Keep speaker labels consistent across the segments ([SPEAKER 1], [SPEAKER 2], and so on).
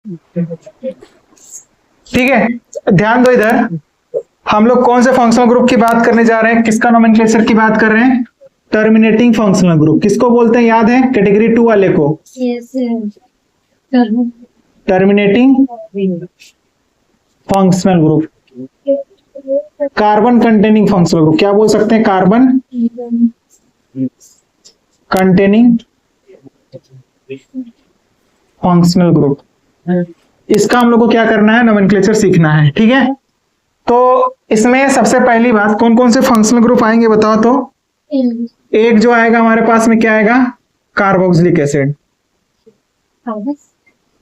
[SPEAKER 1] ठीक है, ध्यान दो इधर। हम लोग कौन से फंक्शनल ग्रुप की बात करने जा रहे हैं, किसका नोमेनक्लेचर की बात कर रहे हैं? Terminating functional group. किसको बोलते हैं, याद है? कैटेगरी 2 वाले को terminating functional group. Carbon containing functional group क्या बोल सकते हैं? Carbon containing functional group. इसका हम लोग को क्या करना है? नोमेनक्लेचर सीखना है। ठीक है, तो इसमें सबसे पहली बात कौन कौन से फंक्शनल ग्रुप आएंगे बताओ तो। एक जो आएगा हमारे पास में क्या आएगा? Carboxylic acid.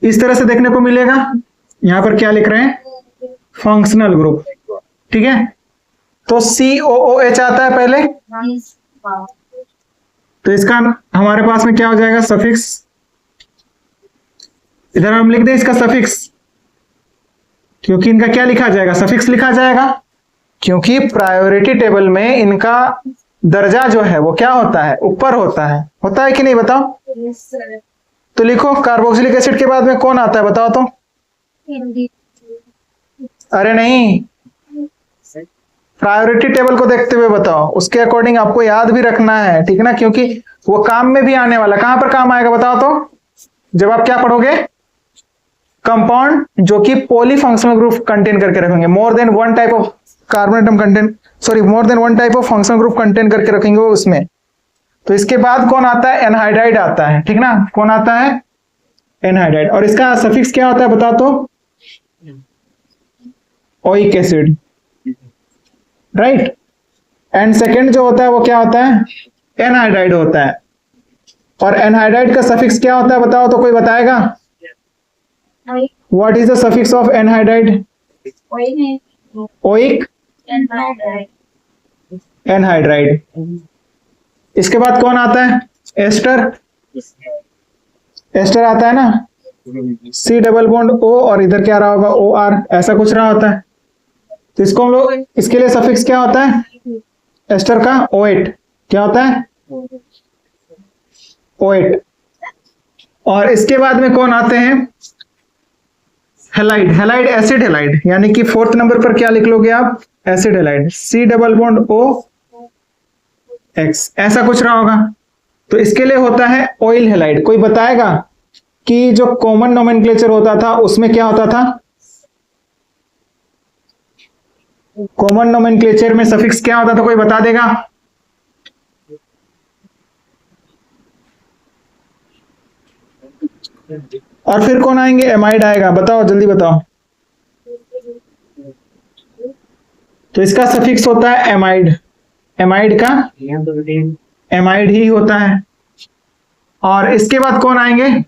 [SPEAKER 1] इस तरह से देखने को मिलेगा। यहां पर क्या लिख रहे हैं? Functional group. ठीक है, तो COOH आता है पहले, तो इसका हमारे पास में क्या हो जाएगा? सफिक्स। इधर हम लिख दें इसका सफिक्स, क्योंकि इनका क्या लिखा जाएगा? सफिक्स लिखा जाएगा, क्योंकि प्रायोरिटी टेबल में इनका दर्जा जो है वो क्या होता है? ऊपर होता है। होता है कि नहीं बताओ? तो लिखो कार्बोक्सिलिक एसिड के बाद में कौन आता है बताओ तो। अरे नहीं, प्रायोरिटी टेबल को देखते हुए बताओ, उसके अकॉर्डिंग आपको याद भी रखना है, ठीक है ना, क्योंकि वो काम में भी आने वाला। कहां पर काम आएगा बताओ तो? जब आप क्या पढ़ोगे? कंपाउंड जो कि पॉलीफंक्शनल ग्रुप कंटेन करके रखेंगे, more than one type of carbon atom contain, sorry more than one type of functional group contain करके रखेंगे वो उसमें। तो इसके बाद कौन आता है? एनहाइड्राइड आता है, ठीक ना। कौन आता है? एनहाइड्राइड। और इसका सफिक्स क्या होता है बताओ तो? Oic acid, right. And second जो होता है वो क्या होता है? एनहाइड्राइड होता है। और एनहाइड्राइड का सफिक्स क्या होता है बताओ तो? कोई बताएगा? What is the suffix of anhydride? Oic anhydride. इसके बाद कौन आता है? एस्टर। एस्टर आता है ना, C डबल बॉन्ड O और इधर क्या रहा होगा? OR, ऐसा कुछ रहा होता है। तो इसको हम लोग, इसके लिए सफिक्स क्या होता है एस्टर का? O8। क्या होता है? O8। और इसके बाद में कौन आते हैं? हेलाइड। हेलाइड एसिड हेलाइड, यानी कि फोर्थ नंबर पर क्या लिख लोगे आप? Acid halide, C double bond OX, ऐसा कुछ रहा होगा। तो इसके लिए होता है ऑयल हेलाइड। कोई बताएगा कि जो कॉमन नोमेनक्लेचर होता था उसमें क्या होता था? कॉमन नोमेनक्लेचर में सफिक्स क्या होता था? कोई बता देगा? और फिर कौन आएंगे? एमाइड आएगा। बताओ जल्दी बताओ। तो इसका सफिक्स होता है एमाइड। एमाइड का एमाइड ही होता है। और इसके बाद कौन आएंगे?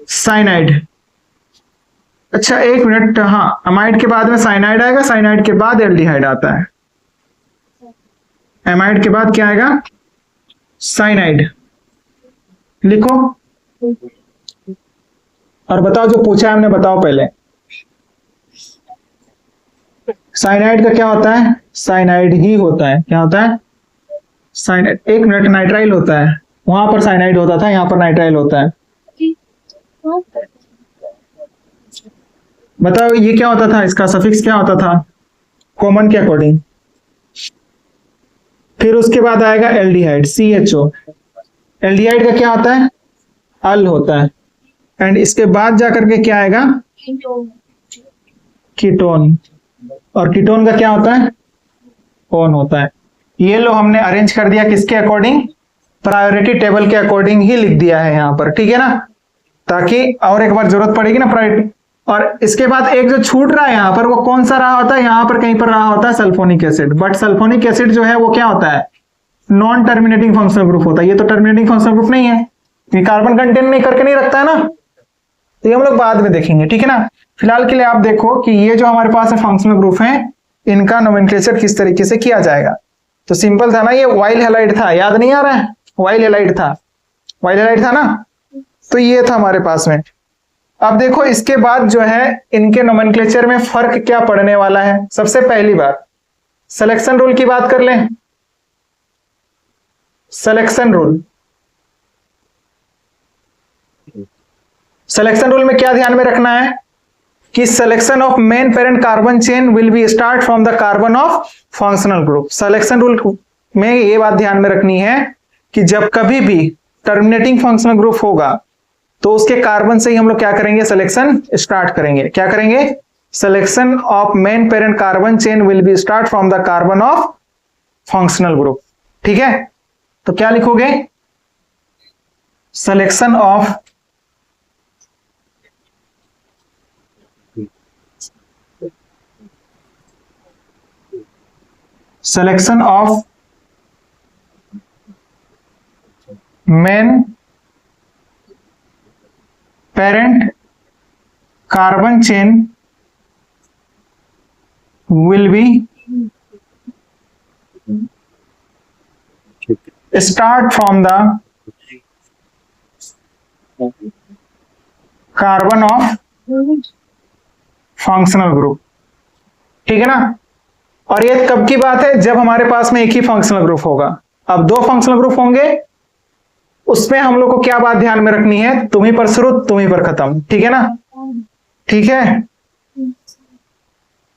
[SPEAKER 1] साइनाइड। अच्छा एक मिनट, हाँ, अमाइड के बाद में साइनाइड आएगा, साइनाइड के बाद एल्डिहाइड आता है। एमाइड के बाद क्या आएगा? साइनाइड। लिखो और बताओ जो पूछा है हमने, बताओ पहले। साइनाइड का क्या होता है? साइनाइड ही होता है। क्या होता है? साइनाइड। एक मिनट, नाइट्राइल होता है। वहां पर साइनाइड होता था, यहां पर नाइट्राइल होता है। बताओ ये क्या होता था? इसका सफिक्स क्या होता था कॉमन के अकॉर्डिंग? फिर उसके बाद आएगा एल्डिहाइड, CHO। एल्डिहाइड का क्या होता है? अल होता है। एंड इसके बाद जाकर के क्या आएगा? कीटोन। और कीटोन का क्या होता है? ओन होता है। ये लो हमने अरेंज कर दिया किसके अकॉर्डिंग? प्रायोरिटी टेबल के अकॉर्डिंग ही लिख दिया है यहां पर, ठीक है ना, ताकि और एक बार जरूरत पड़ेगी ना प्रायोरिटी। और इसके बाद एक जो छूट रहा है यहां पर, वो कौन सा रहा होता है? यहां पर कहीं पर रहा होता है sulphonic acid. But sulphonic acid जो है वो क्या होता है? नॉन टर्मिनेटिंग फंक्शनल ग्रुप होता है। ये तो टर्मिनेटिंग फंक्शनल ग्रुप नहीं है, ये कार्बन कंटेन नहीं करके नहीं रखता है ना, तो ये हम लोग बाद में देखेंगे, ठीक है ना। फिलहाल के लिए आप देखो कि ये जो हमारे पास है फंक्शनल ग्रुप है, इनका नोमेनक्लेचर किस तरीके से किया जाएगा। तो सिंपल था ना, ये वाइल हैलाइड था, याद नहीं आ रहा है? वाइल हैलाइड था, वाइल हैलाइड था ना, तो ये था हमारे पास में। अब देखो इसके बाद जो है इनके नोमेनक्लेचर में फर्क क्या पड़ने वाला है। सबसे पहली बात सिलेक्शन रूल की बात कर लें। सिलेक्शन रूल, सिलेक्शन रूल में क्या ध्यान में रखना है कि selection of main parent carbon chain will be start from the carbon of functional group. Selection rule में ये बात ध्यान में रखनी है कि जब कभी भी टर्मिनेटिंग फंक्शनल ग्रुप होगा तो उसके कार्बन से ही हम लोग क्या करेंगे, सिलेक्शन स्टार्ट करेंगे। क्या करेंगे, selection of main parent carbon chain will be start from the carbon of functional group. ठीक है, तो क्या लिखोगे, selection of main parent carbon chain will be start from the carbon of functional group। ठीक है ना, और ये कब की बात है, जब हमारे पास में एक ही फंक्शनल ग्रुप होगा। अब दो फंक्शनल ग्रुप होंगे, उसमें हम लोग को क्या बात ध्यान में रखनी है, तुम ही पर शुरू तुम ही पर खत्म। ठीक है ना, ठीक है,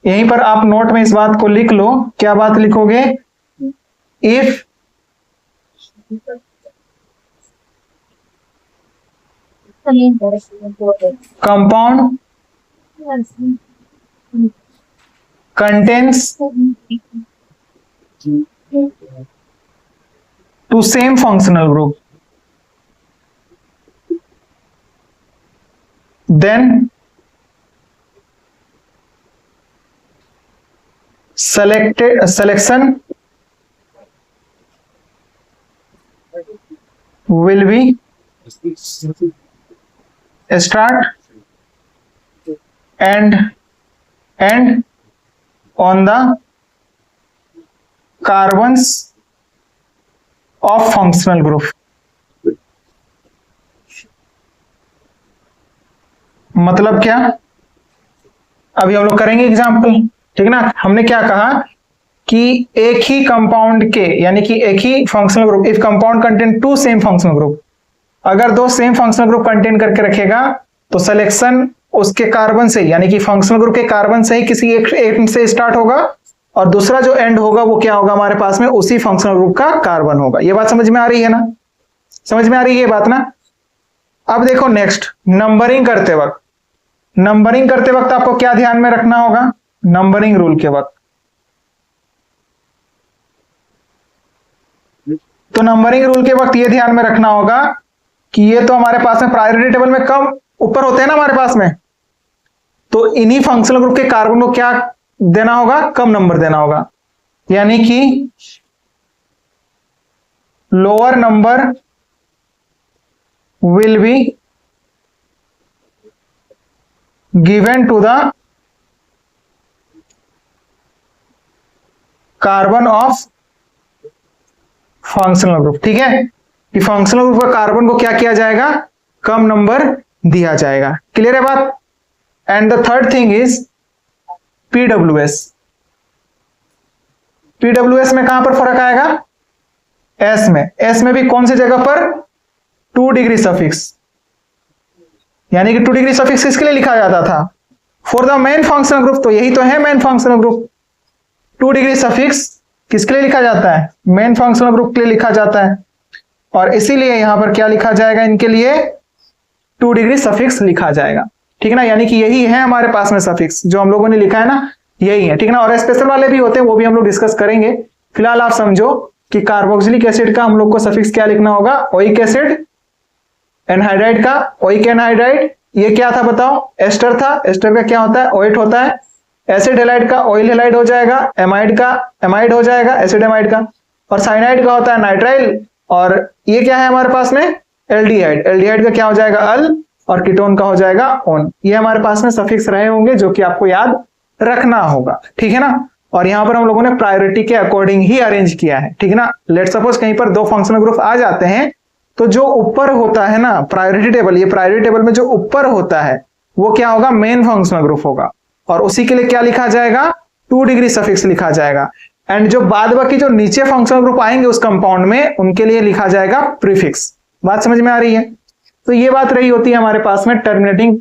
[SPEAKER 1] यहीं पर आप नोट में इस बात को लिख लो। क्या बात लिखोगे, if compound contains two same functional group then selection will be start and on the carbons of functional group। मतलब क्या, अभी हम लोग करेंगे एग्जाम्पल। ठीक है ना, हमने क्या कहा कि एक ही कंपाउंड के, यानी कि एक ही functional group, if compound contain two same functional group, अगर दो सेम फंक्शनल ग्रुप कंटेन करके रखेगा तो सिलेक्शन उसके कार्बन से, यानी कि फंक्शनल ग्रुप के कार्बन से ही किसी एक एंड से स्टार्ट होगा, और दूसरा जो एंड होगा वो क्या होगा, हमारे पास में उसी फंक्शनल ग्रुप का कार्बन होगा। ये बात समझ में आ रही है ना, समझ में आ रही है ये बात ना। अब देखो नेक्स्ट, नंबरिंग करते वक्त, नंबरिंग करते वक्त आपको क्या ध्यान में रखना होगा, नंबरिंग रूल के वक्त। तो नंबरिंग रूल के वक्त ये ध्यान में रखना होगा कि ये तो हमारे पास में प्रायोरिटी टेबल में कम ऊपर होते हैं ना हमारे पास में, तो इन्हीं फंक्शनल ग्रुप के कार्बन को क्या देना होगा, कम नंबर देना होगा, यानी कि lower number will be given to the carbon of functional group. ठीक है, कि फंक्शनल ग्रुप का कार्बन को क्या किया जाएगा, कम नंबर दिया जाएगा। क्लियर है बात। And the third thing is PWS. PWS में कहां पर फर्क आएगा, एस में। एस में भी कौन सी जगह पर, 2 डिग्री सफिक्स, यानी कि 2 डिग्री सफिक्स किसके लिए लिखा जाता था, for the main functional group. तो यही तो है main functional group. 2 degree suffix किसके लिए लिखा जाता है, मेन फंक्शनल ग्रुप के लिए लिखा जाता है, और इसीलिए यहां पर क्या लिखा जाएगा, इनके लिए 2 डिग्री सफिक्स लिखा जाएगा। ठीक है ना, यानी कि यही है हमारे पास में सफिक्स जो हम लोगों ने लिखा है ना, यही है। ठीक है ना, और स्पेशल वाले भी होते हैं, वो भी हम लोग डिस्कस करेंगे। फिलहाल आप समझो कि कार्बोक्सिलिक एसिड का हम लोग को सफिक्स क्या लिखना होगा, ओइक एसिड, एनहाइड्राइड का ओइक एनहाइड्राइड, ये क्या था बताओ, एस्टर था। एस्टर का क्या होता है, ओएट होता है। एसिड हेलाइड का ऑयल हेलाइड हो जाएगा, एमाइड का एमाइड हो जाएगा, एसिड एमाइड का, और साइनाइड का होता है नाइट्राइल, और ये क्या है हमारे पास में, एल्डिहाइड। एल्डिहाइड का क्या हो जाएगा, अल, और कीटोन का हो जाएगा ओन। ये हमारे पास में सफिक्स रहे होंगे जो कि आपको याद रखना होगा। ठीक है ना, और यहां पर हम लोगों ने प्रायोरिटी के अकॉर्डिंग ही अरेंज किया है। ठीक है ना, लेट सपोज कहीं पर 2 फंक्शनल ग्रुप आ जाते हैं, तो जो ऊपर होता है ना प्रायोरिटी टेबल, ये प्रायोरिटी टेबल में जो ऊपर होता है वो क्या होगा, मेन फंक्शनल ग्रुप होगा, और उसी के लिए क्या लिखा जाएगा, 2 डिग्री सफिक्स लिखा जाएगा। एंड जो बाद बाकी जो नीचे फंक्शनल ग्रुप आएंगे उस कंपाउंड में, उनके लिए लिखा जाएगा प्रीफिक्स। बात समझ में आ रही है। तो ये बात रही होती है हमारे पास में टर्मिनेटिंग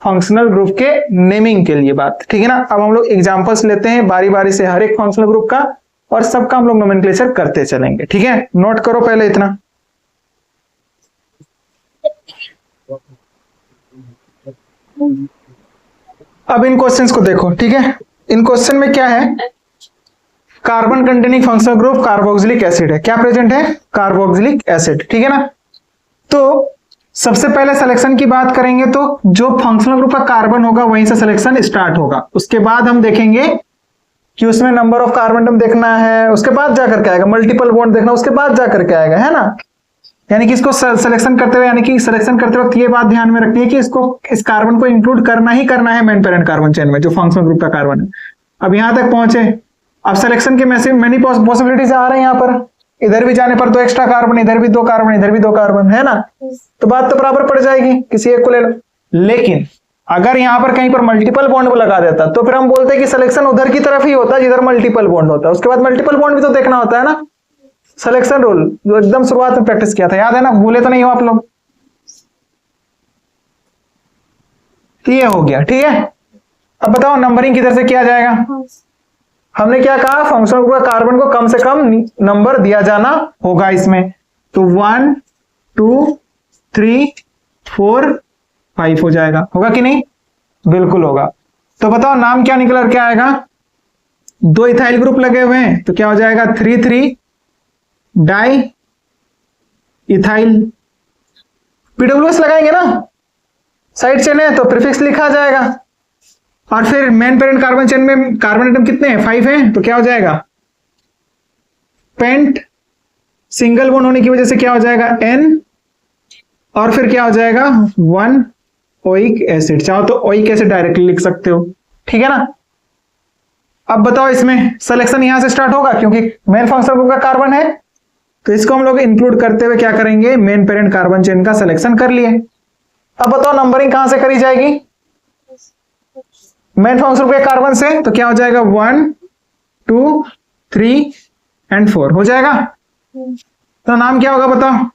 [SPEAKER 1] फंक्शनल ग्रुप के नेमिंग के लिए बात, ठीक है ना। अब हम लोग एग्जांपल्स लेते हैं बारी बारी से हर एक फंक्शनल ग्रुप का, और सबका हम लोग नोमेनक्लेचर करते चलेंगे, ठीक है। नोट करो पहले इतना। अब इन क्वेश्चंस को देखो, ठीक है। इन क्वेश्चन में क्या है, carbon containing functional group carboxylic acid है। क्या प्रेजेंट है, कार्बोक्सिलिक एसिड, ठीक है ना। तो सबसे पहले सिलेक्शन की बात करेंगे तो जो फंक्शनल ग्रुप का कार्बन होगा वहीं से सिलेक्शन स्टार्ट होगा। उसके बाद हम देखेंगे कि उसमें नंबर ऑफ कार्बन एटम देखना है, उसके बाद जाकर के आएगा मल्टीपल बॉन्ड देखना, उसके बाद जाकर के आएगा, है ना। यानी कि इसको सिलेक्शन करते हुए, यानी कि सिलेक्शन करते वक्त ये बात ध्यान में रखनी है कि इसको, इस कार्बन को इंक्लूड करना ही करना है मेन पेरेंट कार्बन चेन में, जो फंक्शनल ग्रुप का कार्बन है। अब यहां तक पहुंचे, अब सिलेक्शन के मैनी पॉसिबिलिटीज आ रहे हैं यहाँ पर। इधर भी जाने पर 2 एक्स्ट्रा कार्बन, इधर भी 2 कार्बन, इधर भी 2 कार्बन, है ना। तो बात तो बराबर पड़ जाएगी, किसी एक को ले लो। लेकिन अगर यहाँ पर कहीं पर मल्टीपल बॉन्ड को लगा देता तो फिर हम बोलते हैं कि सिलेक्शन उधर की तरफ ही होता है जिधर मल्टीपल बॉन्ड होता है। उसके बाद मल्टीपल बॉन्ड भी तो देखना होता है ना। सिलेक्शन रूल जो एकदम शुरुआत में प्रैक्टिस किया था, याद है ना, भूले तो नहीं हो आप लोग। ये हो गया, ठीक है। अब बताओ नंबरिंग किधर से किया जाएगा। हमने क्या कहा, फंक्शनल ग्रुप का कार्बन को कम से कम नंबर दिया जाना होगा इसमें। तो 1 2 3 4 5 हो जाएगा, होगा कि नहीं, बिल्कुल होगा। तो बताओ नाम क्या निकल के आएगा, 2 इथाइल ग्रुप लगे हुए हैं तो क्या हो जाएगा 3 डाई इथाइल। पीडब्ल्यूएस लगाएंगे ना, साइड चेन है तो प्रीफिक्स लिखा जाएगा। और फिर मेन पेरेंट कार्बन चेन में कार्बन एटम कितने हैं, 5 हैं, तो क्या हो जाएगा पेंट, सिंगल बॉन्ड होने की वजह से क्या हो जाएगा N, और फिर क्या हो जाएगा 1 ओइक एसिड। चाहो तो ओइक एसिड डायरेक्टली लिख सकते हो, ठीक है ना। अब बताओ इसमें सिलेक्शन यहां से स्टार्ट होगा क्योंकि मेन फंक्शनल ग्रुप का कार्बन है, तो इसको हम लोग इंक्लूड करते हुए क्या करेंगे, मेन पेरेंट कार्बन चेन का सिलेक्शन कर लिए। अब बताओ नंबरिंग कहां से करी जाएगी, मेन फंक्शनल ग्रुप के कार्बन से, तो क्या हो जाएगा 1 2 3 एंड 4 हो जाएगा। तो नाम क्या होगा बताओ,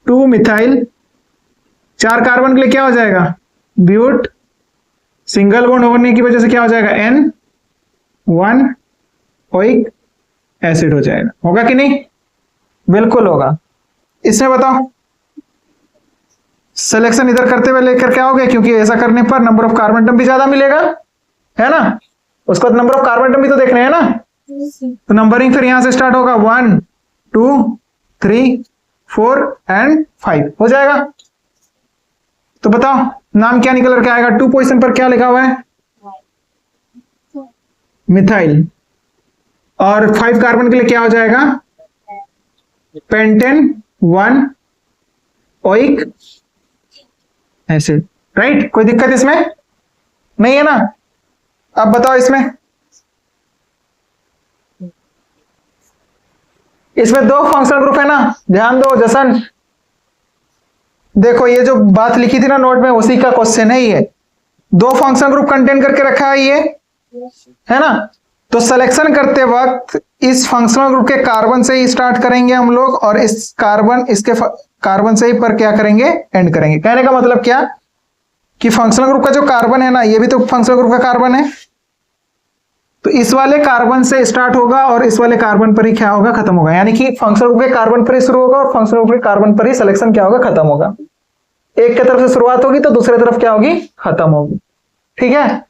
[SPEAKER 1] 2 मिथाइल, 4 कार्बन के लिए क्या हो जाएगा ब्यूट, सिंगल बॉन्ड होने की वजह से क्या हो जाएगा N, 1 ओइक एसिड हो जाएगा, होगा कि नहीं, बिल्कुल होगा। इसमें बताओ सिलेक्शन इधर करते हुए लेकर क्या हो गया, क्योंकि ऐसा करने पर नंबर ऑफ कार्बन एटम भी ज्यादा मिलेगा, है ना। उसके बाद नंबर ऑफ कार्बन एटम भी तो देखने हैं ना, तो नंबरिंग फिर यहां से स्टार्ट होगा 1 2 3 4 एंड 5 हो जाएगा। तो बताओ नाम क्या निकल करके आएगा, 2 पोजीशन पर क्या लिखा हुआ है मिथाइल, और 5 कार्बन के लिए क्या हो जाएगा पेंटेन 1 ओइक एसिड, राइट। कोई दिक्कत इसमें नहीं है ना। अब बताओ इसमें 2 फंक्शनल ग्रुप है ना, ध्यान दो जसन, देखो ये जो बात लिखी थी ना नोट में उसी का क्वेश्चन है ये। 2 फंक्शनल ग्रुप कंटेन करके रखा है ये, है ना। तो सिलेक्शन करते वक्त इस फंक्शनल ग्रुप के कार्बन से ही स्टार्ट करेंगे हम लोग, और इस कार्बन इसके कार्बन से ही पर क्या करेंगे एंड करेंगे। कहने का मतलब क्या कि फंक्शनल ग्रुप का जो कार्बन है ना, ये भी तो फंक्शनल ग्रुप का कार्बन है, तो इस वाले कार्बन से स्टार्ट होगा और इस वाले कार्बन पर ही क्या होगा खत्म होगा। यानी कि फंक्शनल ग्रुप के कार्बन पर ही शुरू होगा और फंक्शनल ग्रुप के कार्बन पर ही सिलेक्शन क्या होगा खत्म होगा। एक की तरफ से शुरुआत होगी तो दूसरी तरफ क्या होगी खत्म होगी, ठीक है।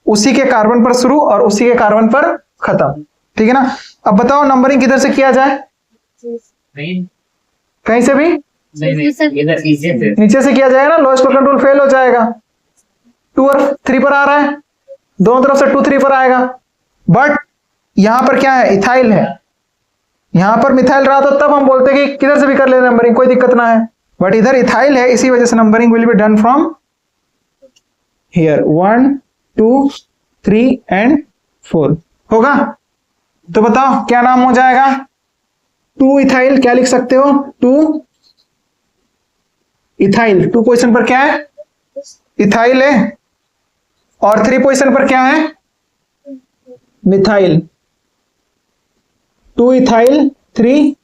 [SPEAKER 1] उसी के कार्बन पर शुरू और उसी के कार्बन पर खत्म, ठीक है ना। अब बताओ नंबरिंग किधर से किया जाए, कहीं से भी नीचे से किया जाएगा ना, लोएस्ट कॉमन रूल फेल हो जाएगा। 2 और 3 पर आ रहा है, दोनों तरफ से 2 3 पर आएगा, बट यहां पर क्या है इथाइल है, यहां पर मिथाइल रहा तो तब हम बोलते कि किधर से भी कर ले नंबरिंग, कोई दिक्कत ना है, बट इधर इथाइल है इसी वजह से numbering will be done from here 1 2 3 and 4 होगा। तो बताओ क्या नाम हो जाएगा, 2 इथाइल, क्या लिख सकते हो 2 इथाइल, 2 पोजीशन पर क्या है इथाइल है, और 3 पोजीशन पर क्या है मिथाइल, 2 इथाइल 3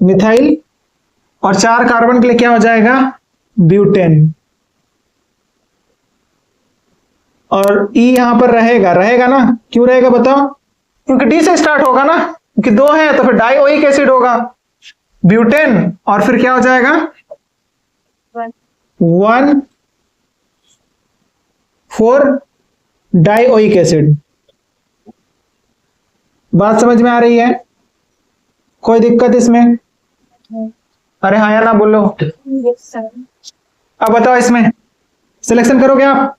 [SPEAKER 1] मिथाइल, और 4 कार्बन के लिए क्या हो जाएगा? ब्यूटेन। और ई यहां पर रहेगा ना? क्यों रहेगा बताओ? क्योंकि डी से स्टार्ट होगा ना, क्योंकि 2 है तो फिर डाइओइक एसिड होगा, ब्यूटेन, और फिर क्या हो जाएगा? 1,4 डाइओइक एसिड। बात समझ में आ रही है? कोई दिक्कत इसमें? अरे हाँ या ना बोलो। अब बताओ, इसमें सिलेक्शन करोगे आप?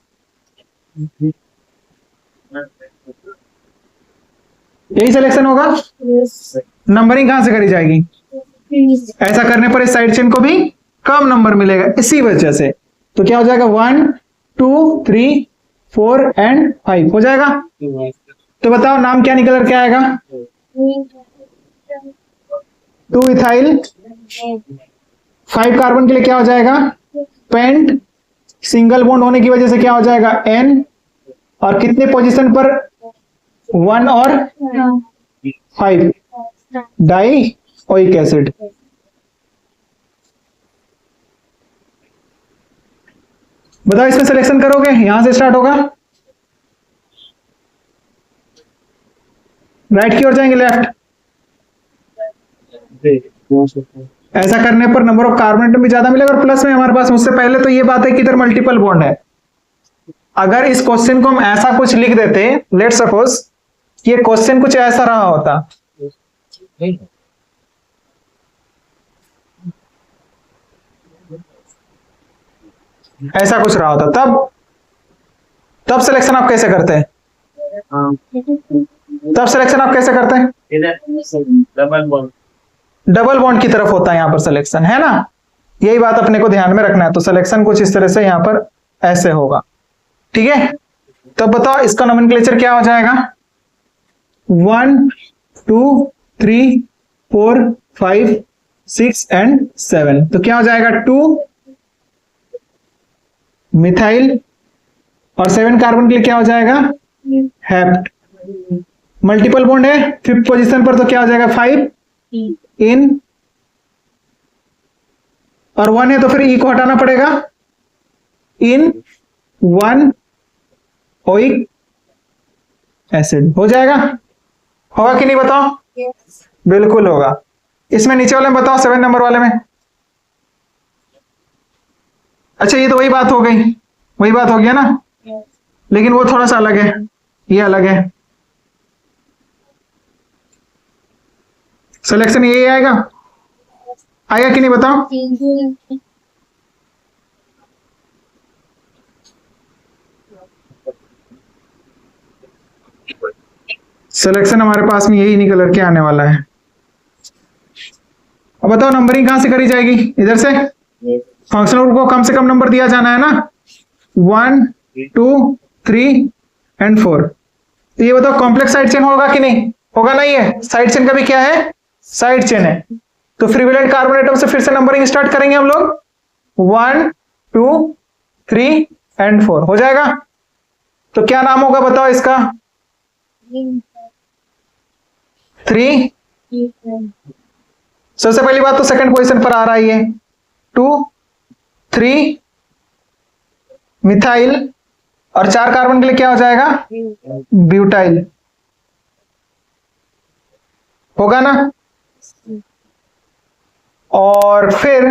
[SPEAKER 1] यही सिलेक्शन होगा? नंबरिंग कहां से करी जाएगी? ऐसा करने पर इस साइड चेन को भी कम नंबर मिलेगा, इसी वजह से। तो क्या हो जाएगा? 1, 2, 3, 4 एंड 5 हो जाएगा। तो बताओ नाम क्या निकल कर के आएगा? 2 इथाइल, 5 कार्बन के लिए क्या हो जाएगा? पेंट, सिंगल बॉन्ड होने की वजह से क्या हो जाएगा? N, और कितने पोजीशन पर? 1 और 5 डाइओइक एसिड। बताओ इसमें सिलेक्शन करोगे? यहां से स्टार्ट होगा, राइट की ओर जाएंगे, लेफ्ट। ऐसा करने पर नंबर ऑफ कार्बन एटम भी ज्यादा मिलेगा, और प्लस में हमारे पास उससे पहले तो ये बात है कि इधर मल्टीपल बॉन्ड है। अगर इस क्वेश्चन को हम ऐसा कुछ लिख देते, लेट सपोज ये क्वेश्चन कुछ ऐसा रहा होता, ऐसा कुछ रहा होता, तब सिलेक्शन आप कैसे करते हैं? तब सिलेक्शन आप कैसे करते हैं? डबल बॉन्ड की तरफ होता है यहां पर सिलेक्शन, है ना? यही बात अपने को ध्यान में रखना है। तो सिलेक्शन कुछ इस तरह से यहां पर ऐसे होगा, ठीक है? तो बताओ इसका नोमेनक्लेचर क्या हो जाएगा? 1, 2, 3, 4, 5, 6 एंड 7। तो क्या हो जाएगा? 2 मिथाइल, और 7 कार्बन के लिए क्या हो जाएगा? हेप्ट। मल्टीपल बॉन्ड है 5th पोजीशन पर, तो क्या हो जाएगा? 5 इन, और 1 है तो फिर ई को हटाना पड़ेगा, इन 1 ओइक एसिड। हो जाएगा? होगा कि नहीं बताओ? yes. बिल्कुल होगा। इसमें नीचे वाले में बताओ, 7 नंबर वाले में। अच्छा ये तो वही बात हो गई, वही बात हो गया ना? yes. लेकिन वो थोड़ा सा अलग है, ये अलग है। सिलेक्शन यही आएगा, आएगा कि नहीं बताओ? सिलेक्शन हमारे पास में यही निकल करके आने वाला है। अब बताओ नंबरिंग कहां से करी जाएगी? इधर से। फंक्शनल ग्रुप को कम से कम नंबर दिया जाना है ना, 1, 2, 3 एंड 4। तो ये बताओ कॉम्प्लेक्स साइड चेन होगा कि नहीं? होगा नहीं है? साइड चेन का भी क्या है? साइड चेन है। तो फ्रीवेलेंट कार्बन एटम से फिर से नंबरिंग स्टार्ट करेंगे हम लोग, 1, 2, 3 एंड 4 हो जाएगा। तो क्या नाम होगा बताओ इसका? 3। सबसे पहली बात तो सेकंड पोजीशन पर आ रहा है ये, 2, 3 मिथाइल, और 4 कार्बन के लिए क्या हो जाएगा? ब्यूटाइल। होगा ना? और फिर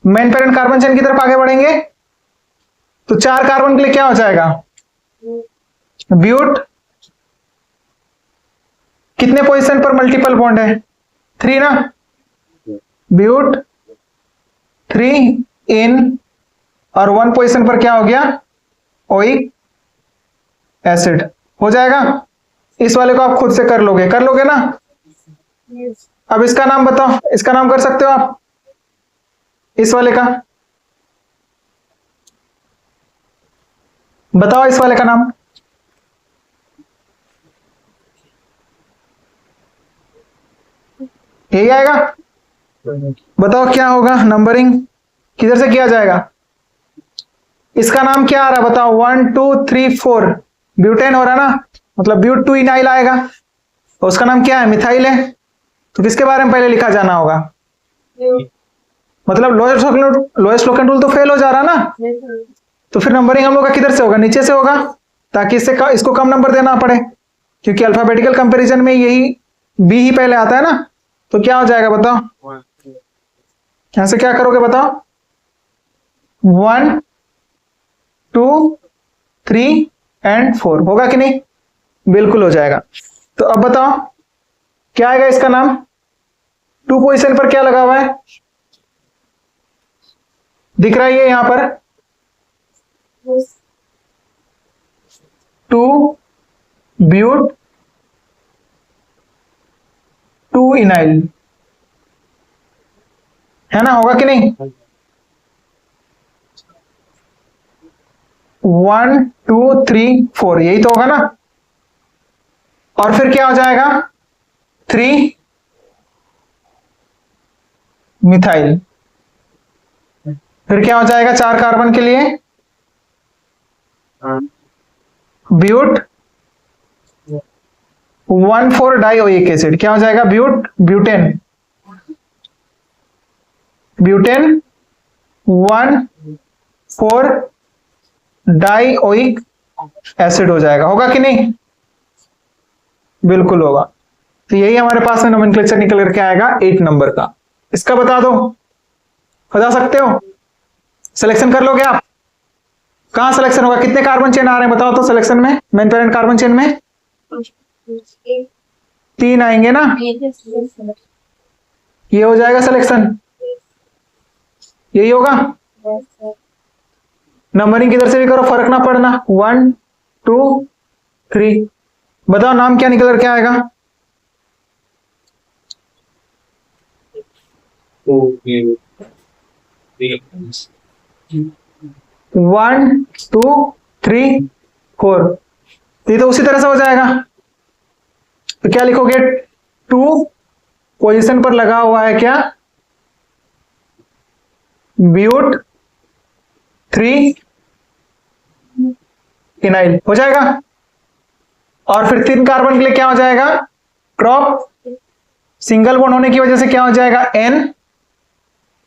[SPEAKER 1] मेन पेरेंट कार्बन चेन की तरफ आगे बढ़ेंगे, तो 4 कार्बन के लिए क्या हो जाएगा? ब्यूट। कितने पोजीशन पर मल्टीपल बॉन्ड है? 3 ना? ब्यूट 3 इन, और 1 पोजीशन पर क्या हो गया? Oic acid. हो जाएगा? इस वाले को आप खुद से कर लोगे ना? yes. अब इसका नाम बताओ, इसका नाम कर सकते हो आप? इस वाले का बताओ, इस वाले का नाम। यही आएगा? बताओ क्या होगा? नंबरिंग किधर से किया जाएगा? इसका नाम क्या आ रहा है बताओ? 1, 2, 3, 4 ब्यूटेन हो रहा है ना, मतलब ब्यूट 2 इनाइल आएगा। तो उसका नाम क्या है? मिथाइल है। तो किसके बारे में पहले लिखा जाना होगा? मतलब लोएस्ट लोकेंट रूल तो फेल हो जा रहा ना, तो फिर नंबरिंग हम लोग का किधर से होगा? नीचे से होगा, ताकि इसको कम नंबर देना पड़े, क्योंकि अल्फाबेटिकल कंपैरिजन में यही बी ही पहले आता है ना। तो क्या हो जाएगा बताओ? यहां से क्या करोगे बताओ? 1 2 3 एंड 4 होगा कि नहीं? बिल्कुल हो जाएगा। तो अब बताओ क्या आएगा इसका नाम? 2 पोजीशन पर क्या लगा हुआ है? दिख रहा है ये यहां पर 2 ब्यूट 2 इनाइल है ना, होगा कि नहीं? 1 2 3 4 यही तो होगा ना। और फिर क्या हो जाएगा? 3 मिथाइल। फिर क्या हो जाएगा 4 कार्बन के लिए? But 1,4 dioic acid. क्या हो जाएगा? ब्यूटेन 1,4 डाइओइक एसिड हो जाएगा। होगा कि नहीं? बिल्कुल होगा। तो यही हमारे पास में नोमेनक्लेचर निकल करके आएगा 8 नंबर का। इसका बता दो, बता सकते हो? सिलेक्शन कर लोगे आप? कहां सिलेक्शन होगा? कितने कार्बन चेन आ रहे हैं बताओ तो सिलेक्शन में, मेन पेरेंट कार्बन चेन में 3 आएंगे ना। ये हो जाएगा सिलेक्शन, यही होगा। नंबरिंग किधर से भी करो, फर्क ना पड़ना। 1 2 3 बताओ नाम क्या निकल कर क्या आएगा? 1 2 3 4 ये तो उसी तरह से हो जाएगा। तो क्या लिखोगे? 2 पोजीशन पर लगा हुआ है क्या? ब्यूट 3 इनाइल हो जाएगा। और फिर 3 कार्बन के लिए क्या हो जाएगा? ड्रॉप सिंगल बॉन्ड होने की वजह से क्या हो जाएगा? N।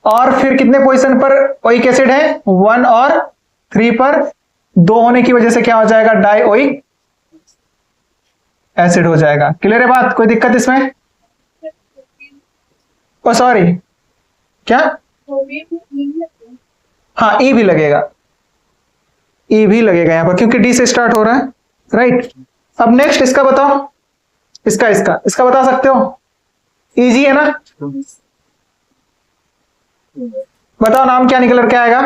[SPEAKER 1] और फिर कितने पोजीशन पर ओइक एसिड है? 1 और 3 पर 2 होने की वजह से क्या हो जाएगा? डाइओइक एसिड हो जाएगा। क्लियर है बात? कोई दिक्कत इसमें? ओ सॉरी, क्या? हाँ ई भी लगेगा, ई भी लगेगा यहां पर, क्योंकि डी से स्टार्ट हो रहा है, राइट। अब नेक्स्ट इसका बताओ, इसका बता सकते हो? इजी है ना। बताओ नाम क्या निकल के आएगा?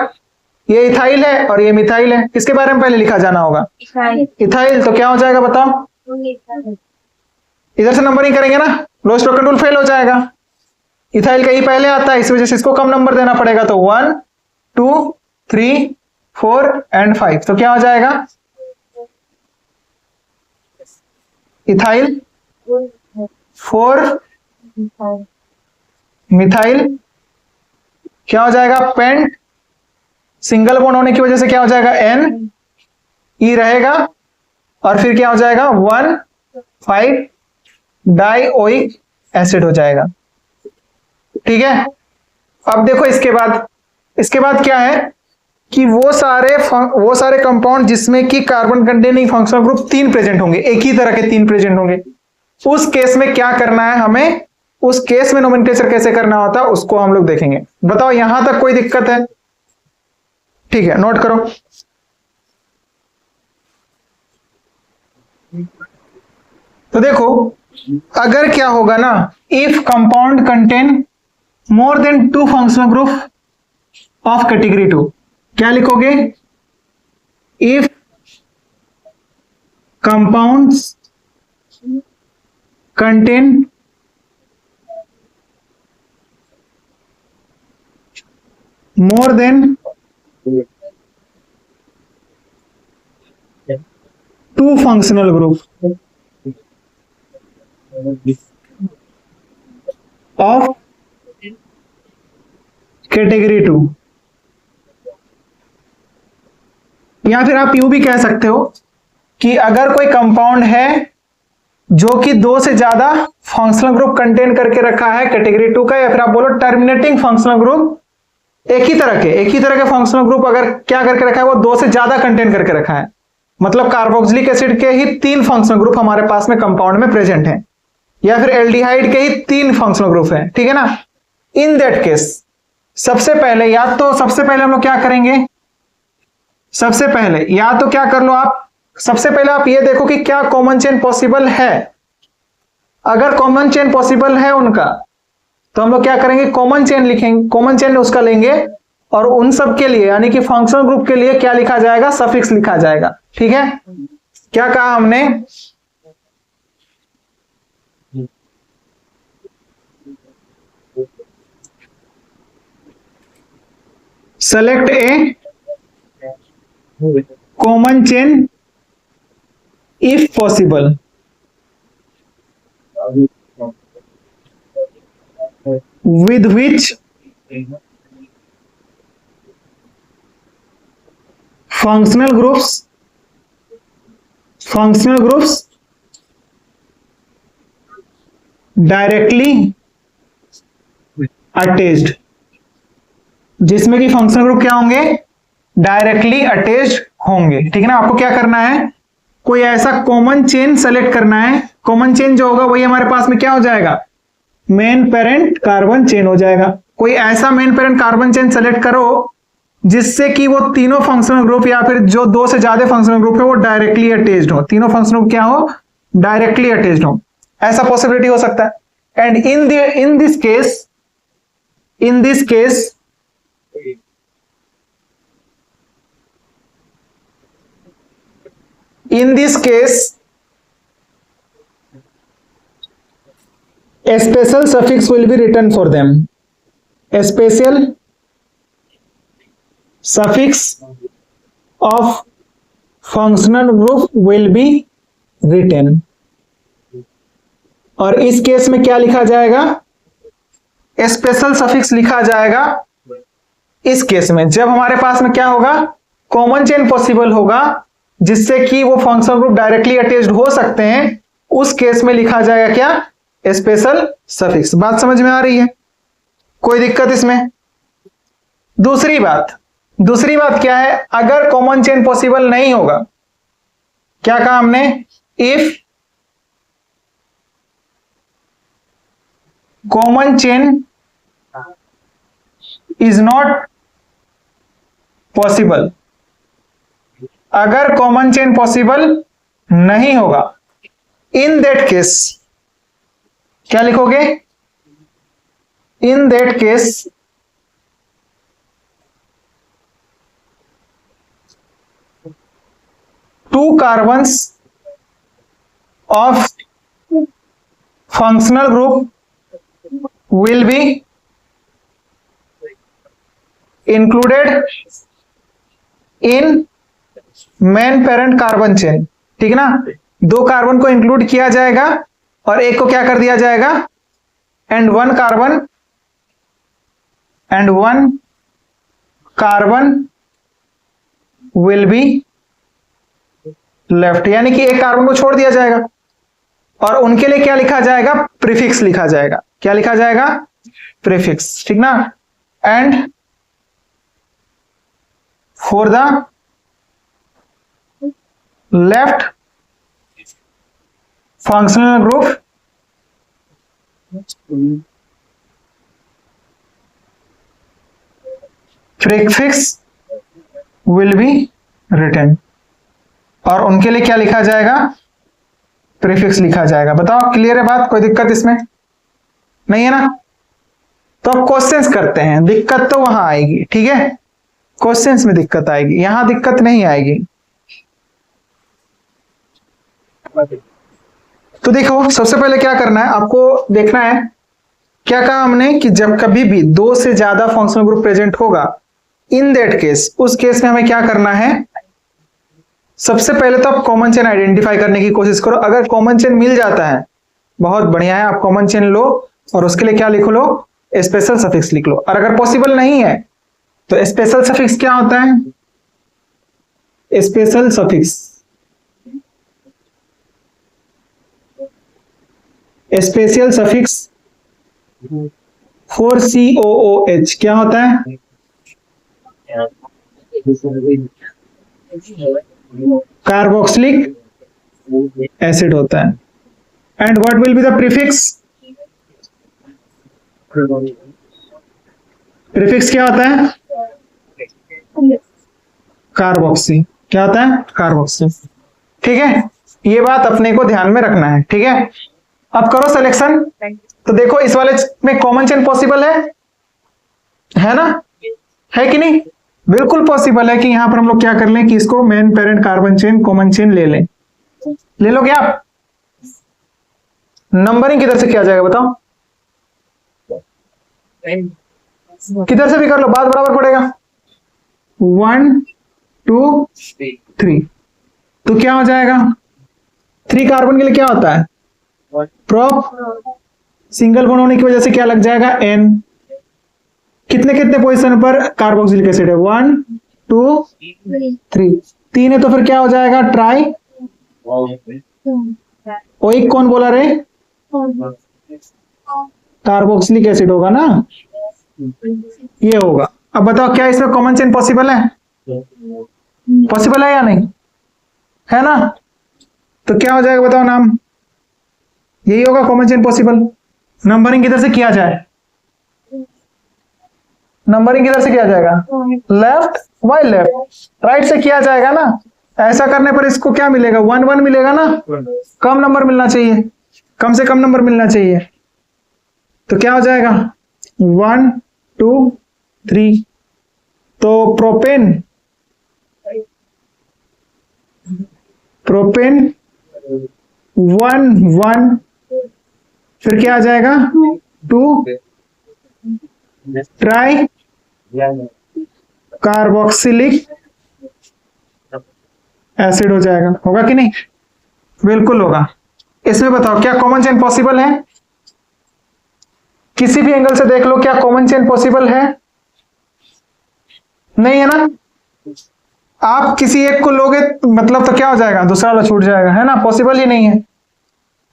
[SPEAKER 1] ये इथाइल है और ये मिथाइल है। किसके बारे में पहले लिखा जाना होगा? इथाइल। तो क्या हो जाएगा बताओ? इधर से नंबरिंग करेंगे ना, लोएस्ट लोकेंट रूल फेल हो जाएगा। इथाइल का ही पहले आता है, इस वजह से इसको कम नंबर देना पड़ेगा। तो 1 2 3 4 एंड 5। तो क्या हो जाएगा? इथाइल 4 मिथाइल क्या हो जाएगा? पेंट सिंगल बॉन्ड होने की वजह से क्या हो जाएगा? N ई रहेगा। और फिर क्या हो जाएगा? 1 5 डाइओइक एसिड हो जाएगा। ठीक है। अब देखो इसके बाद क्या है कि वो सारे कंपाउंड जिसमें कि carbon containing functional group 3 present होंगे, एक ही तरह के 3 प्रेजेंट होंगे, उस केस में क्या करना है हमें, उस केस में नोमेनक्लेचर कैसे करना होता है उसको हम लोग देखेंगे। बताओ यहां तक कोई दिक्कत है? ठीक है, नोट करो। तो देखो अगर क्या होगा ना, if compound contain more than 2 functional group of category 2, क्या लिखोगे? If compounds contain more than 2 functional group of category 2, या फिर आप यूं भी कह सकते हो कि अगर कोई कंपाउंड है जो कि 2 से ज्यादा फंक्शनल ग्रुप कंटेन करके रखा है कैटेगरी 2 का, या फिर आप बोलो टर्मिनेटिंग फंक्शनल ग्रुप। एक ही तरह के फंक्शनल ग्रुप अगर क्या करके रखा है, वो 2 से ज्यादा कंटेन करके रखा है, मतलब कार्बोक्सिलिक एसिड के ही 3 फंक्शनल ग्रुप हमारे पास में कंपाउंड में प्रेजेंट हैं, या फिर एल्डिहाइड के ही 3 फंक्शनल ग्रुप हैं, ठीक है ना। इन दैट केस सबसे पहले हम लोग क्या करेंगे, सबसे पहले या तो क्या कर लो आप, सबसे पहले आप ये देखो कि क्या कॉमन चेन पॉसिबल है। अगर कॉमन चेन पॉसिबल है उनका, तो हम लोग क्या करेंगे, कॉमन चेन लिखेंगे, कॉमन चेन उसका लेंगे, और उन सब के लिए यानी कि फंक्शनल ग्रुप के लिए क्या लिखा जाएगा, सफिक्स लिखा जाएगा, ठीक है। क्या कहा हमने, select A common chain if possible, with which functional groups directly attached, जिसमें कि फंक्शनल ग्रुप क्या होंगे, डायरेक्टली अटैच्ड होंगे, ठीक है ना। आपको क्या करना है, कोई ऐसा कॉमन चेन सेलेक्ट करना है। कॉमन चेन जो होगा वही हमारे पास में क्या हो जाएगा, मेन पेरेंट कार्बन चेन हो जाएगा। कोई ऐसा main parent carbon chain select करो जिससे कि वो तीनों फंक्शनल ग्रुप या फिर जो 2 से ज्यादा फंक्शनल ग्रुप है वो डायरेक्टली अटैच्ड हो, तीनों फंक्शनल ग्रुप क्या हो, डायरेक्टली अटैच्ड हो, ऐसा पॉसिबिलिटी हो सकता है। And in this case in this case a special suffix will be written for them, a special suffix of functional group will be written। और इस केस में क्या लिखा जाएगा, स्पेशल सफिक्स लिखा जाएगा इस केस में, जब हमारे पास में क्या होगा, कॉमन चेन पॉसिबल होगा जिससे कि वो फंक्शनल ग्रुप डायरेक्टली अटैच्ड हो सकते हैं, उस केस में लिखा जाएगा क्या, स्पेशल सफिक्स। बात समझ में आ रही है, कोई दिक्कत इसमें। दूसरी बात क्या है, अगर कॉमन चेन पॉसिबल नहीं होगा, क्या कहा हमने, if common chain is not possible, अगर कॉमन चेन पॉसिबल नहीं होगा, इन दैट केस क्या लिखोगे, in that case two carbons of functional group will be included in main parent carbon chain, ठीक है ना। 2 कार्बन को इंक्लूड किया जाएगा और एक को क्या कर दिया जाएगा, and one carbon will be left, यानी कि एक कार्बन को छोड़ दिया जाएगा और उनके लिए क्या लिखा जाएगा, प्रीफिक्स लिखा जाएगा। क्या लिखा जाएगा, प्रीफिक्स, ठीक ना। And for the left functional group prefix will be written, और उनके लिए क्या लिखा जाएगा, प्रीफिक्स लिखा जाएगा। बताओ क्लियर है बात, कोई दिक्कत इसमें नहीं है ना। तो अब क्वेश्चंस करते हैं, दिक्कत तो वहां आएगी, ठीक है, क्वेश्चंस में दिक्कत आएगी, यहां दिक्कत नहीं आएगी। तो देखो सबसे पहले क्या करना है, आपको देखना है, क्या कहा हमने कि जब कभी भी 2 से ज्यादा फंक्शनल ग्रुप प्रेजेंट होगा, इन दैट केस, उस केस में हमें क्या करना है, सबसे पहले तो आप कॉमन चेन आइडेंटिफाई करने की कोशिश करो। अगर कॉमन चेन मिल जाता है बहुत बढ़िया है, आप कॉमन चेन लो और उसके लिए क्या लिख लो, स्पेशल सफिक्स लिख लो। और अगर पॉसिबल नहीं है तो स्पेशल सफिक्स क्या होता है, special suffix special suffix for COOH क्या होता है? कार्बोक्सिलिक एसिड होता है। And what will be the prefix? Prefix क्या होता है? कार्बोक्सी। क्या होता है? कार्बोक्सी। ठीक है, ये बात अपने को ध्यान में रखना है। ठीक है, अब करो सिलेक्शन। तो देखो इस वाले में कॉमन चेन पॉसिबल है ना? है कि नहीं? बिल्कुल पॉसिबल है कि यहां पर हम लोग क्या कर लें कि इसको main parent carbon chain common chain ले लें। ले लो क्या आप? नंबरिंग किधर से किया जाएगा बताओ? किधर से भी कर लो, बात बराबर पड़ेगा। 1 2 3, तो क्या हो जाएगा? 3 कार्बन के लिए क्या होता है? प्रोप। सिंगल बॉन्ड होने की वजह से क्या लग जाएगा? N। कितने कितने पोजीशन पर कार्बोक्सिलिक एसिड है? 1 2 3, 3 है तो फिर क्या हो जाएगा? ट्राई। ओइक कौन बोला रे? कार्बोक्सिलिक एसिड होगा ना, ये होगा। अब बताओ क्या इसमें कॉमन चेन पॉसिबल है? पॉसिबल है या नहीं? है ना? तो क्या हो जाएगा बताओ नाम? यही होगा कॉमन चेन पॉसिबल। नंबरिंग किधर से किया जाए? नंबरिंग किधर से किया जाएगा? लेफ्ट बाय लेफ्ट, राइट से किया जाएगा ना। ऐसा करने पर इसको क्या मिलेगा? 1 1 मिलेगा ना। कम नंबर मिलना चाहिए, कम से कम नंबर मिलना चाहिए। तो क्या हो जाएगा? 1 2 3, तो प्रोपेन 1 1, फिर क्या आ जाएगा? 2 ट्राई कार्बोक्सिलिक एसिड हो जाएगा। होगा कि नहीं? बिल्कुल होगा। इसमें बताओ क्या कॉमन चेन पॉसिबल है? किसी भी एंगल से देख लो, क्या कॉमन चेन पॉसिबल है? नहीं है ना। आप किसी एक को लोगे मतलब तो क्या हो जाएगा? दूसरा वाला छूट जाएगा, है ना? पॉसिबल ही नहीं है।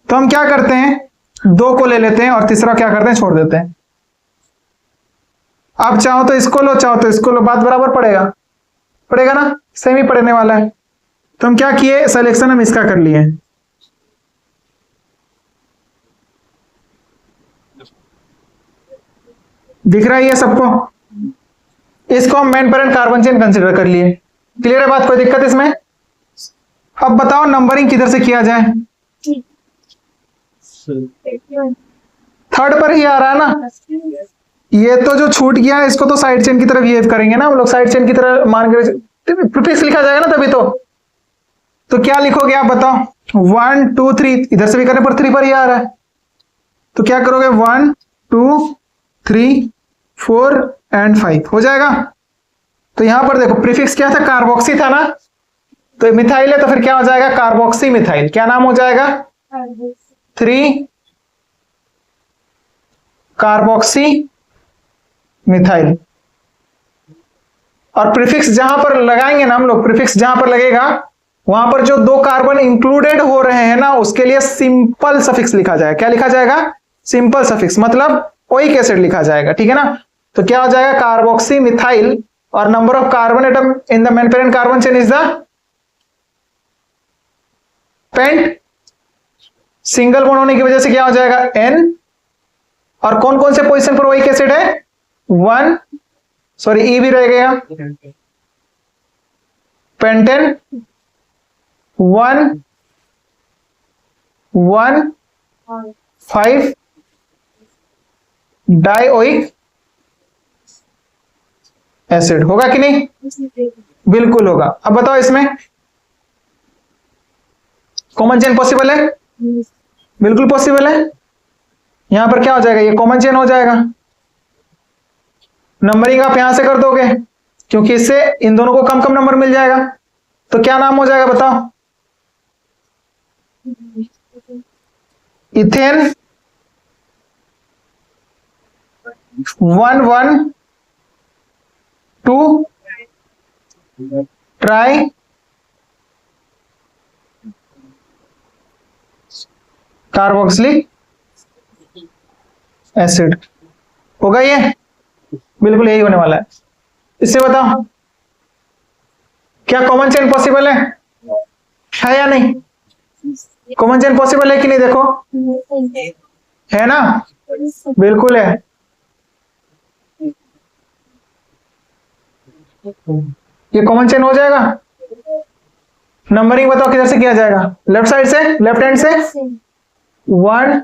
[SPEAKER 1] तो हम क्या करते हैं? 2 को ले लेते हैं और तीसरा क्या करते हैं? छोड़ देते हैं। आप चाहो तो इसको लो, चाहो तो इसको लो, बात बराबर पड़ेगा। पड़ेगा ना, सेम ही पड़ने वाला है। तो हम क्या किए? सिलेक्शन हम इसका कर लिए। दिख रहा है ये सबको? इसको हम main parent carbon chain consider कर लिए। क्लियर है बात? कोई दिक्कत इसमें? अब बताओ नंबरिंग किधर से किया जाए? थर्ड पर ही आ रहा है ना। ये तो जो छूट गया है इसको तो साइड चेन की तरह बिहेव करेंगे ना हम लोग, साइड चेन की तरह मान के प्रीफिक्स लिखा जाएगा ना तभी तो क्या लिखोगे आप बताओ? 1 2 3, इधर से भी करने पर 3 पर ही आ रहा है, तो क्या करोगे? 1 2 3 4 एंड 5 हो जाएगा। तो यहां पर देखो प्रीफिक्स क्या था? कार्बोक्सी था ना, तो मिथाइल है तो फिर क्या हो जाएगा? Carboxy methyl. क्या नाम हो जाएगा? 3 कार्बोक्सी मिथाइल। और प्रीफिक्स जहां पर लगाएंगे ना हम लोग, प्रीफिक्स जहां पर लगेगा वहां पर जो 2 कार्बन इंक्लूडेड हो रहे हैं ना उसके लिए सिंपल सफिक्स लिखा जाएगा। क्या लिखा जाएगा? सिंपल सफिक्स, मतलब ओइक एसिड लिखा जाएगा। ठीक है ना? तो क्या हो जाएगा? कार्बोक्सी मिथाइल और number of carbon atom in the main parent carbon chain is the pent. Single bond होने की वजह से क्या हो जाएगा? N। और कौन कौन से पोजीशन पर ओइक एसिड है? 1, सॉरी ई भी रह गया, पेंटेन 1 1 5 डाइओइक एसिड। होगा कि नहीं? बिल्कुल होगा। अब बताओ इसमें कॉमन चेन पॉसिबल है? बिल्कुल पॉसिबल है। यहां पर क्या हो जाएगा? ये कॉमन चेन हो जाएगा। नंबरिंग आप यहां से कर दोगे क्योंकि इससे इन दोनों को कम कम नंबर मिल जाएगा। तो क्या नाम हो जाएगा बताओ? Ethane 1 1 2 try carboxylic acid. होगा ये? बिल्कुल यही होने वाला है। इससे बताओ क्या कॉमन चेन पॉसिबल है या नहीं? कॉमन चेन पॉसिबल है कि नहीं? देखो, है ना? बिल्कुल है। ये कॉमन चेन हो जाएगा। नंबरिंग बताओ किधर से किया जाएगा? लेफ्ट साइड से, लेफ्ट हैंड से। 1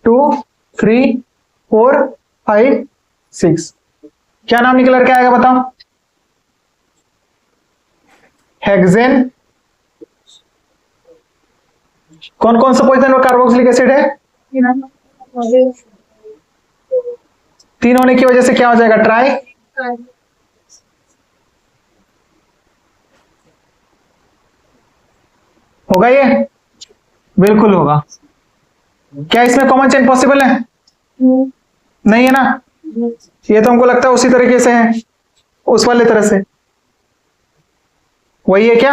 [SPEAKER 1] 2 3 4 5 6। क्या नाम निकल के आएगा बताओ? हेक्सेन। कौन कौन सा पोजीशन पर कार्बोक्सिलिक एसिड है? 3 होने की वजह से क्या हो जाएगा? ट्राई। होगा ये? बिल्कुल होगा। क्या इसमें कॉमन चेन पॉसिबल है? नहीं है ना? ये तो हमको लगता है उसी तरीके से है, उस वाले तरह से। वही है क्या?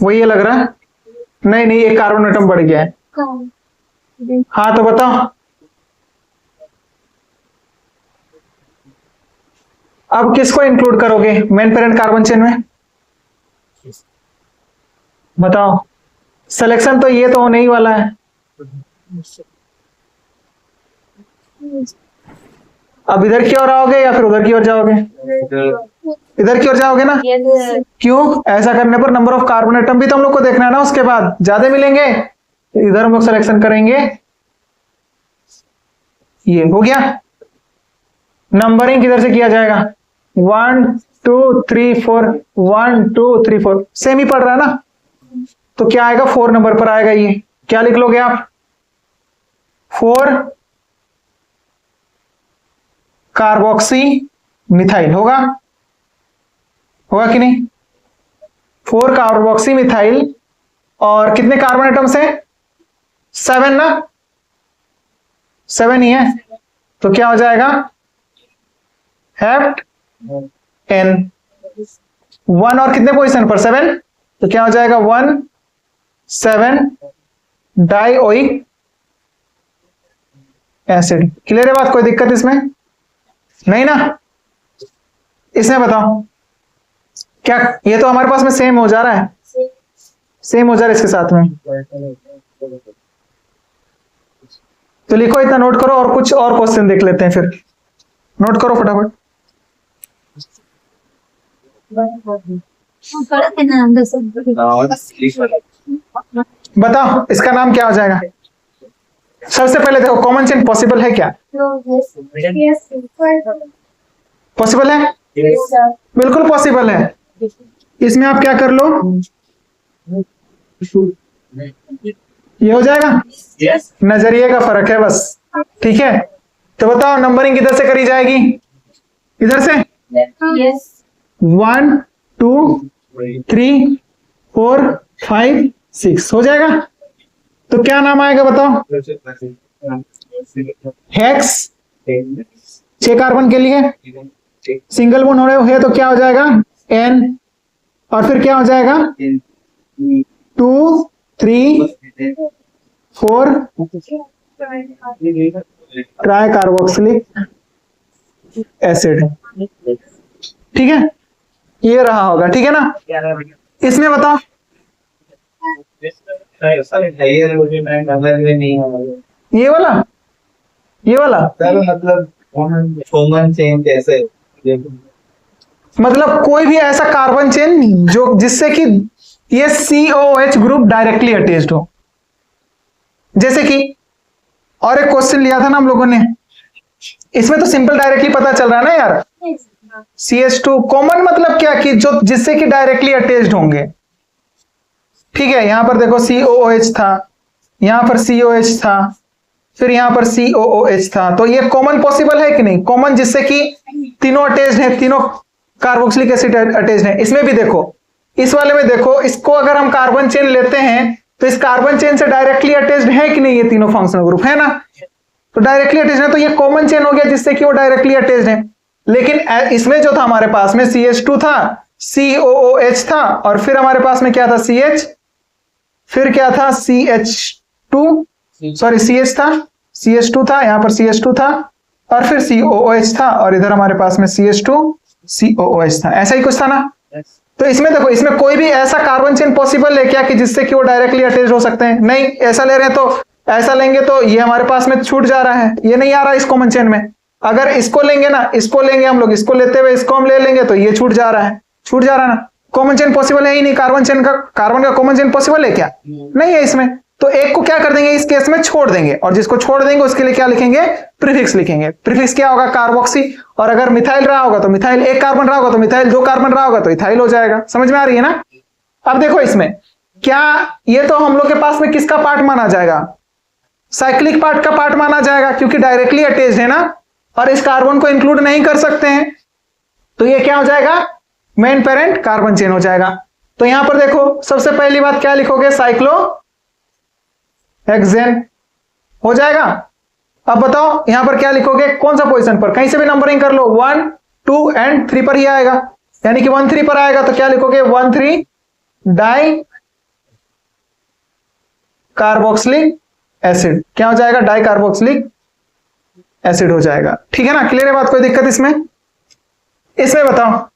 [SPEAKER 1] वही है लग रहा है। नहीं नहीं, एक कार्बन एटम बढ़ गया है। हाँ तो बताओ अब किसको इंक्लूड करोगे मेन पेरेंट कार्बन चेन में? बताओ। सिलेक्शन तो ये तो होने ही वाला है। अब इधर की ओर आओगे या फिर उधर की ओर जाओगे? इधर की ओर जाओगे ना? क्यों? ऐसा करने पर नंबर ऑफ कार्बन एटम भी तो हम लोग को देखना है ना, उसके बाद ज्यादा मिलेंगे तो इधर हम लोग सिलेक्शन करेंगे। ये हो गया। नंबरिंग किधर से किया जाएगा? 1 2 3 4 1 2 3 4। सेम ही पड़ रहा है ना, तो क्या आएगा? 4 नंबर पर आएगा। ये क्या लिख लोगे आप? 4 कार्बोक्सी मिथाइल। होगा? होगा कि नहीं? 4 कार्बोक्सी मिथाइल। और कितने कार्बन एटम्स हैं? 7 ना? 7 ही है, तो क्या हो जाएगा? Hept N. 1 और कितने पोजीशन पर? 7, तो क्या हो जाएगा? 1 7 डाइओइक एसिड। क्लियर है बात? कोई दिक्कत इसमें नहीं ना? इसमें बताओ क्या ये तो हमारे पास में सेम हो जा रहा है, सेम हो जा रहा है इसके साथ में। तो लिखो, इतना नोट करो और कुछ और क्वेश्चन देख लेते हैं फिर। नोट करो फटाफट। बताओ इसका नाम क्या हो जाएगा? सबसे पहले देखो कॉमन चेन पॉसिबल है क्या? पॉसिबल है? बिल्कुल पॉसिबल है। इसमें आप क्या कर लो, ये हो जाएगा। नजरिए का फर्क है बस, ठीक है। तो बताओ नंबरिंग किधर से करी जाएगी? इधर से। 1 2 3 4 5 6 हो जाएगा। तो क्या नाम आएगा बताओ? हेक्स। 6 कार्बन के लिए सिंगल बॉन्ड हो रहे है तो क्या हो जाएगा? एन। और फिर क्या हो जाएगा? 2 3 4 ट्राई कार्बोक्सिलिक एसिड। ठीक है, ये रहा होगा। ठीक है ना? इसमें बताओ ये वाला, ये वाला
[SPEAKER 2] मतलब कॉमन चेन कैसे?
[SPEAKER 1] मतलब कोई भी ऐसा कार्बन चेन जो जिससे कि ये COOH ग्रुप डायरेक्टली अटैच्ड हो। जैसे कि और एक क्वेश्चन लिया था ना हम लोगों ने, इसमें तो सिंपल डायरेक्टली पता चल रहा है ना यार। CH2 कॉमन मतलब क्या कि जो जिससे कि डायरेक्टली अटैच्ड होंगे। ठीक है, यहां पर देखो COOH था, यहां पर COH था, फिर यहां पर COOH था। तो ये कॉमन पॉसिबल है कि नहीं? कॉमन जिससे कि तीनों अटैच्ड है, तीनों कार्बोक्सिलिक एसिड अटैच्ड है। इसमें भी देखो, इस वाले में देखो, इसको अगर हम कार्बन चेन लेते हैं तो इस कार्बन चेन से डायरेक्टली अटैच्ड है कि नहीं? ये तीनों फंक्शनल ग्रुप है ना, तो डायरेक्टली अटैच्ड है, तो ये कॉमन चेन हो गया जिससे कि वो डायरेक्टली अटैच्ड है। लेकिन इसमें जो था हमारे पास में CH2 था, COOH था, और फिर हमारे पास में क्या था? CH, फिर क्या था? CH2 सॉरी CH था, CH2 था, यहाँ पर CH2 था और फिर COOH था और इधर हमारे पास में CH2 COOH था। ऐसा ही कुछ था ना। तो इसमें देखो, इसमें कोई भी ऐसा कार्बन चेन पॉसिबल है क्या कि जिससे कि वो डायरेक्टली अटैच हो सकते हैं? नहीं। ऐसा ले रहे हैं तो ऐसा लेंगे तो ये हमारे पास में छूट जा रहा है, ये नहीं आ रहा इस कॉमन चेन में। अगर इसको लेंगे ना, इसको लेंगे हम लोग, इसको लेते हुए इसको हम ले लेंगे तो ये छूट जा रहा है, छूट जा रहा है ना। कॉमन चेन पॉसिबल है ही नहीं, कार्बन का कॉमन चेन पॉसिबल है क्या? नहीं है इसमें। तो एक को क्या कर देंगे इस केस में, छोड़ देंगे, और जिसको छोड़ देंगे उसके लिए क्या लिखेंगे? प्रीफिक्स लिखेंगे। प्रीफिक्स क्या होगा? कार्बोक्सी। और अगर मिथाइल रहा होगा तो मिथाइल, एक कार्बन रहा होगा तो मिथाइल, दो कार्बन रहा होगा तो इथाइल हो जाएगा। समझ में आ रही है ना। अब देखो इसमें क्या, ये तो हम लोग के पास में किसका पार्ट माना जाएगा? साइक्लिक पार्ट का पार्ट माना जाएगा, क्योंकि डायरेक्टली अटैच्ड है ना, और इस कार्बन को इंक्लूड नहीं कर सकते हैं। तो ये क्या हो जाएगा? मेन पेरेंट कार्बन चेन हो जाएगा। तो यहां पर देखो, सबसे पहली बात क्या लिखोगे? साइक्लोहेक्सेन हो जाएगा। अब बताओ यहां पर क्या लिखोगे? कौन सा पोजीशन पर? कहीं से भी नंबरिंग कर लो, 1, 2 एंड 3 पर ही आएगा, यानी कि 1, 3 पर आएगा। तो क्या लिखोगे? 1, 3 डाई कार्बोक्सिलिक एसिड। क्या हो जाएगा? डाई कार्बोक्सिलिक एसिड हो जाएगा। ठीक है ना। क्लियर है बात? कोई दिक्कत इसमें? इसमें बताओ।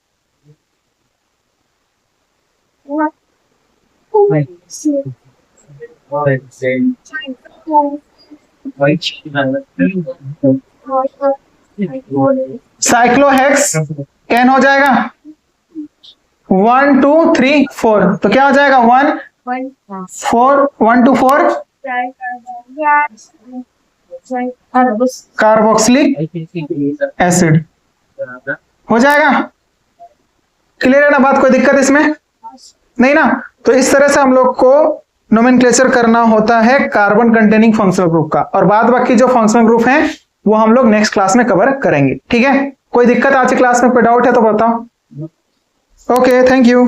[SPEAKER 1] साइक्लोहेक्स एन हो जाएगा 1, 2, 3, 4। तो क्या हो जाएगा? 1, 4, 1, 2, 4 कार्बोक्सिलिक एसिड हो जाएगा। क्लियर है ना बात? कोई दिक्कत इसमें नहीं ना। तो इस तरह से हम लोग को नोमेनक्लेचर करना होता है कार्बन कंटेनिंग फंक्शनल ग्रुप का, और बाद बाकी जो फंक्शनल ग्रुप हैं वो हम लोग नेक्स्ट क्लास में कवर करेंगे। ठीक है। कोई दिक्कत आज की क्लास में? कोई डाउट है तो बताओ। Okay, thank you.